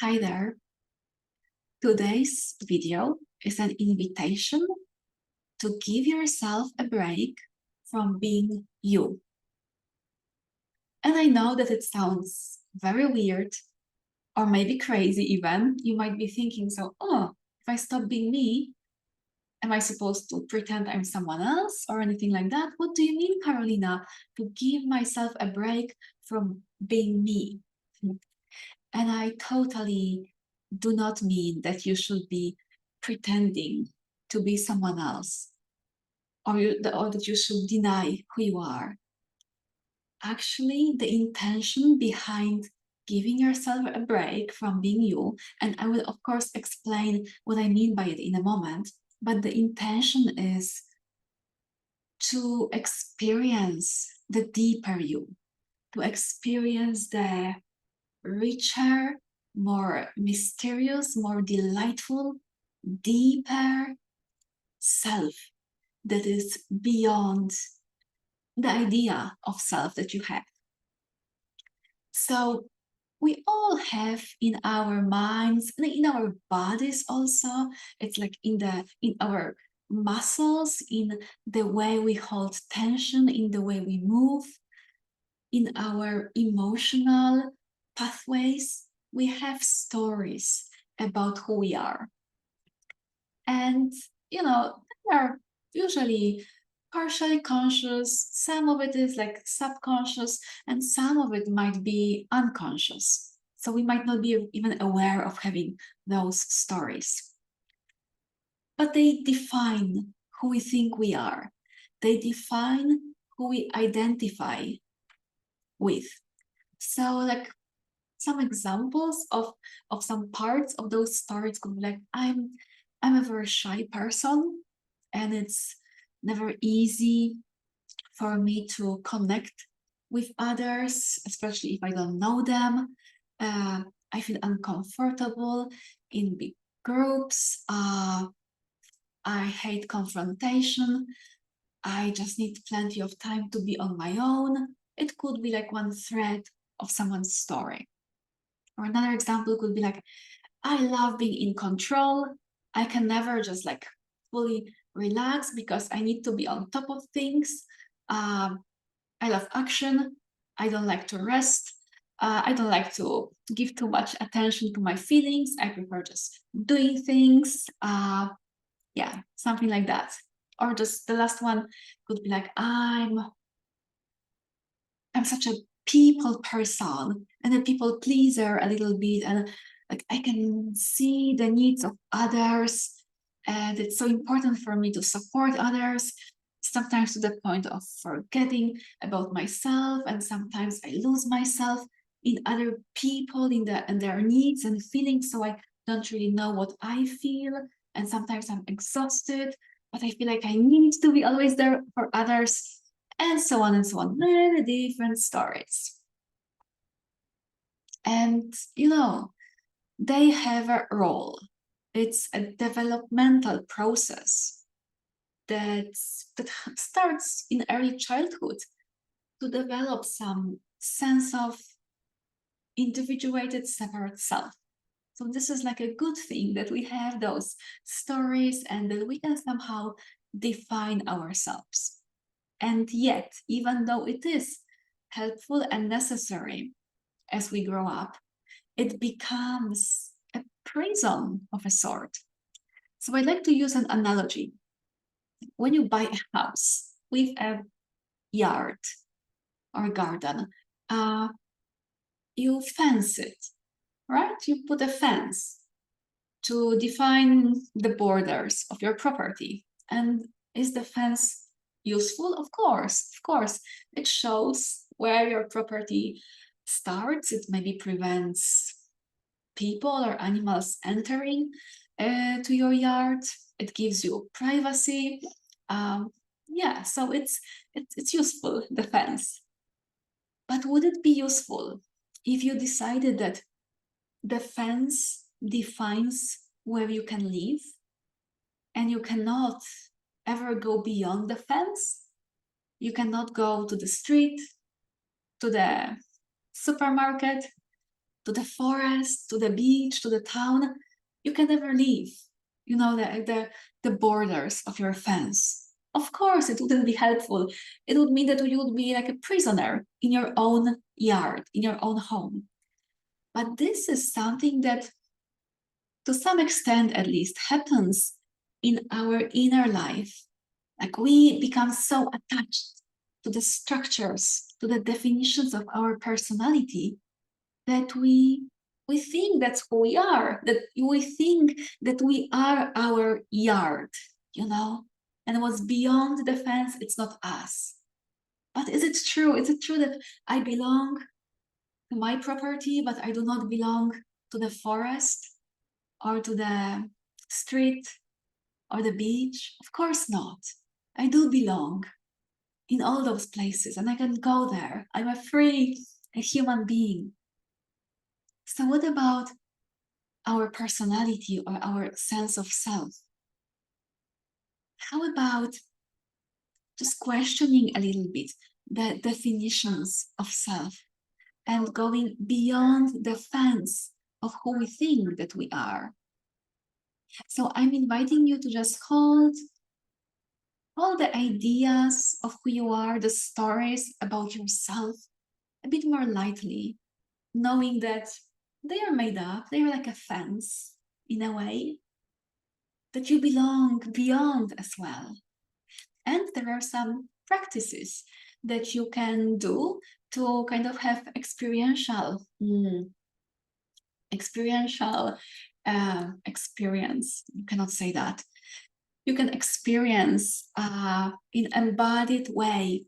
Hi there. Today's video is an invitation to give yourself a break from being you. And I know that it sounds very weird or maybe crazy even. You might be thinking, if I stop being me, am I supposed to pretend I'm someone else or anything like that? What do you mean, Carolina, to give myself a break from being me? And I totally do not mean that you should be pretending to be someone else or that you should deny who you are. Actually, the intention behind giving yourself a break from being you, and I will, of course, explain what I mean by it in a moment, but the intention is to experience the deeper you, to experience the richer, more mysterious, more delightful, deeper self that is beyond the idea of self that you have. So we all have in our minds and in our bodies also, it's like in our muscles, in the way we hold tension, in the way we move, in our emotional pathways, we have stories about who we are. And, they are usually partially conscious, some of it is like subconscious, and some of it might be unconscious. So we might not be even aware of having those stories. But they define who we think we are. They define who we identify with. So like some examples of some parts of those stories could be like, I'm a very shy person, and it's never easy for me to connect with others, especially if I don't know them. I feel uncomfortable in big groups. I hate confrontation. I just need plenty of time to be on my own. It could be like one thread of someone's story. Or another example could be like, I love being in control. I can never just like fully relax because I need to be on top of things. I love action. I don't like to rest. I don't like to give too much attention to my feelings. I prefer just doing things. Yeah, something like that. Or just the last one could be like, I'm such a people person and a people pleaser a little bit, and like I can see the needs of others, and it's so important for me to support others, sometimes to the point of forgetting about myself, and sometimes I lose myself in other people, in their needs and feelings, so I don't really know what I feel, and sometimes I'm exhausted, but I feel like I need to be always there for others, and so on and so on. Many different stories. And, they have a role. It's a developmental process that starts in early childhood to develop some sense of individuated, separate self. So this is like a good thing that we have those stories and that we can somehow define ourselves. And yet, even though it is helpful and necessary as we grow up, it becomes a prison of a sort. So I'd like to use an analogy. When you buy a house with a yard or garden, you fence it, right? You put a fence to define the borders of your property. And is the fence useful? Of course, of course. It shows where your property starts. It maybe prevents people or animals entering to your yard. It gives you privacy. Yeah, so it's useful, the fence. But would it be useful if you decided that the fence defines where you can live and you cannot ever go beyond the fence? You cannot go to the street, to the supermarket, to the forest, to the beach, to the town, you can never leave, the borders of your fence. Of course, it wouldn't be helpful. It would mean that you would be like a prisoner in your own yard, in your own home. But this is something that, to some extent at least, happens in our inner life. Like we become so attached to the structures, to the definitions of our personality, that we think that's who we are, that we think that we are our yard, and what's beyond the fence, it's not us. But is it true? Is it true that I belong to my property, but I do not belong to the forest or to the street or the beach? Of course not. I do belong in all those places and I can go there. I'm a human being. So what about our personality or our sense of self? How about just questioning a little bit the definitions of self and going beyond the fence of who we think that we are? So I'm inviting you to just hold all the ideas of who you are, the stories about yourself, a bit more lightly, knowing that they are made up, they are like a fence in a way, that you belong beyond as well. And there are some practices that you can do to kind of have experience. You cannot say that. You can experience in embodied way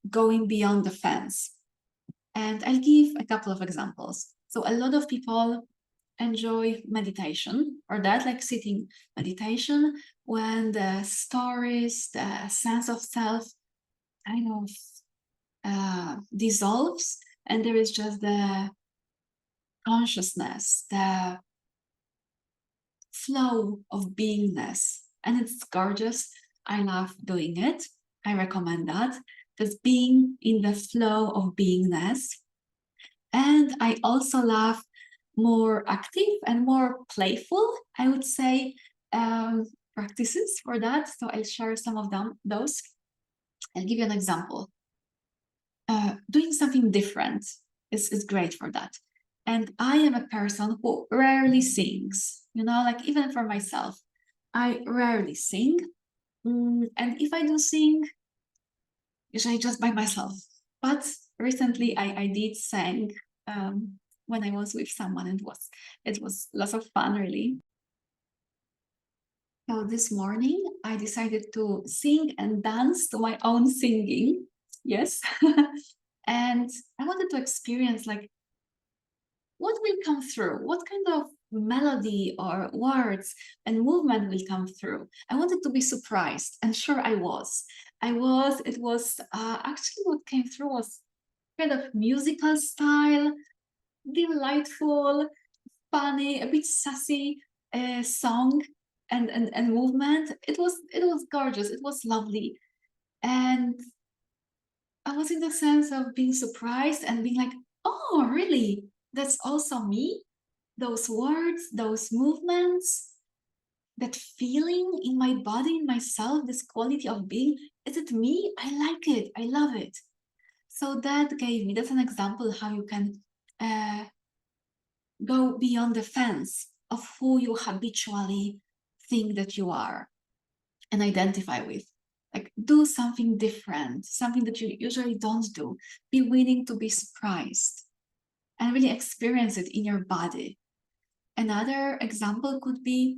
going beyond the fence. And I'll give a couple of examples. So a lot of people enjoy meditation, or that, like sitting meditation, when the stories, the sense of self kind of dissolves and there is just the consciousness, the flow of beingness. And it's gorgeous. I love doing it. I recommend that. Just being in the flow of beingness. And I also love more active and more playful, I would say, practices for that. So I'll share some of those. I'll give you an example. Doing something different is great for that. And I am a person who rarely sings, like even for myself, I rarely sing. And if I do sing, usually just by myself. But recently I did sing when I was with someone, and it was lots of fun, really. So this morning I decided to sing and dance to my own singing. Yes. And I wanted to experience like what will come through, what kind of melody or words and movement will come through. I wanted to be surprised, and sure I was. It was actually what came through was kind of musical style, delightful, funny, a bit sassy song and movement. It was gorgeous. It was lovely. And I was in the sense of being surprised and being like, oh, really? That's also me? Those words, those movements, that feeling in my body, in myself, this quality of being, is it me? I like it. I love it. So that's an example how you can go beyond the fence of who you habitually think that you are and identify with. Like, do something different, something that you usually don't do. Be willing to be surprised and really experience it in your body. Another example could be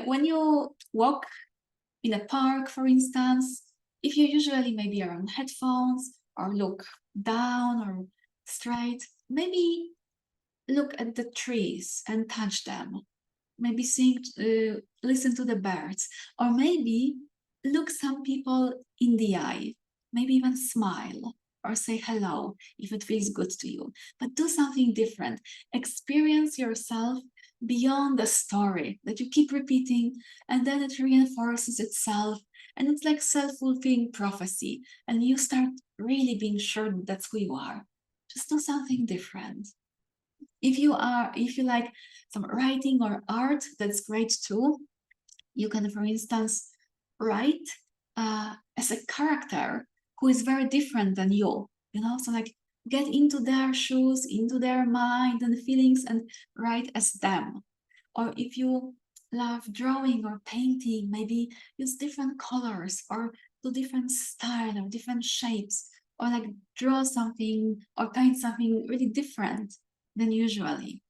when you walk in a park, for instance, if you usually maybe are on headphones or look down or straight, maybe look at the trees and touch them. Maybe listen to the birds, or maybe look some people in the eye, maybe even smile or say hello if it feels good to you. But do something different. Experience yourself beyond the story that you keep repeating, and then it reinforces itself, and it's like self-fulfilling prophecy, and you start really being sure that's who you are. Just do something different. If you like some writing or art, that's great too. You can, for instance, write as a character who is very different than you. So like get into their shoes, into their mind and feelings, and write as them. Or if you love drawing or painting, maybe use different colors or do different style or different shapes, or like draw something or paint something really different than usually.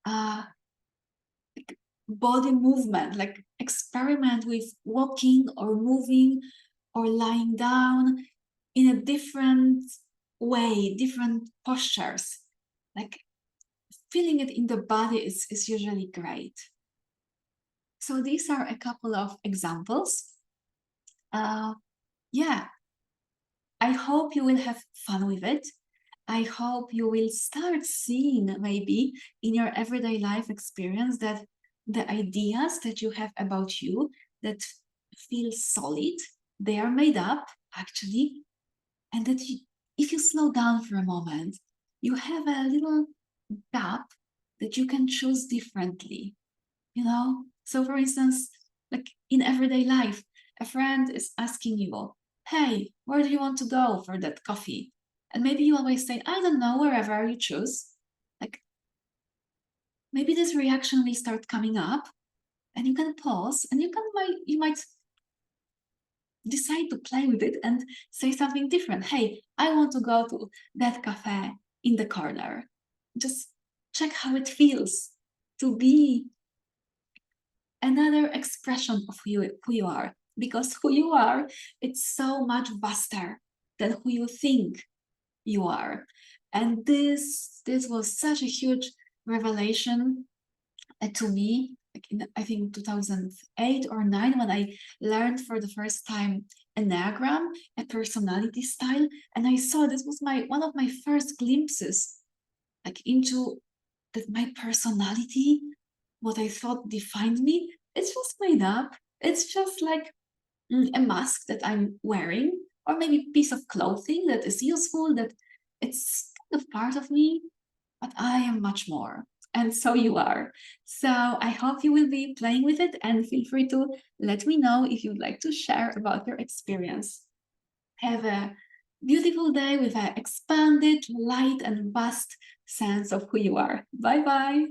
Uh, Body movement, like experiment with walking or moving or lying down in a different way, different postures. Like feeling it in the body is usually great. So these are a couple of examples. Yeah, I hope you will have fun with it. I hope you will start seeing maybe in your everyday life experience that the ideas that you have about you that feel solid, they are made up actually, and that if you slow down for a moment, you have a little gap that you can choose differently. So for instance, like in everyday life, a friend is asking you, hey, where do you want to go for that coffee? And maybe you always say, I don't know, wherever you choose. Like maybe this reaction will start coming up, and you can pause, and you might decide to play with it and say something different. Hey, I want to go to that cafe in the corner. Just check how it feels to be another expression of who you are, because who you are, it's so much vaster than who you think you are. And this was such a huge revelation to me, like in, I think 2008 or 9, when I learned for the first time Enneagram, a personality style, and I saw this was one of my first glimpses like into that my personality, what I thought defined me, it's just made up. It's just like a mask that I'm wearing, or maybe a piece of clothing that is useful, that it's kind of part of me, but I am much more. And so you are. So I hope you will be playing with it, and feel free to let me know if you'd like to share about your experience. Have a beautiful day with an expanded, light, and vast sense of who you are. Bye bye.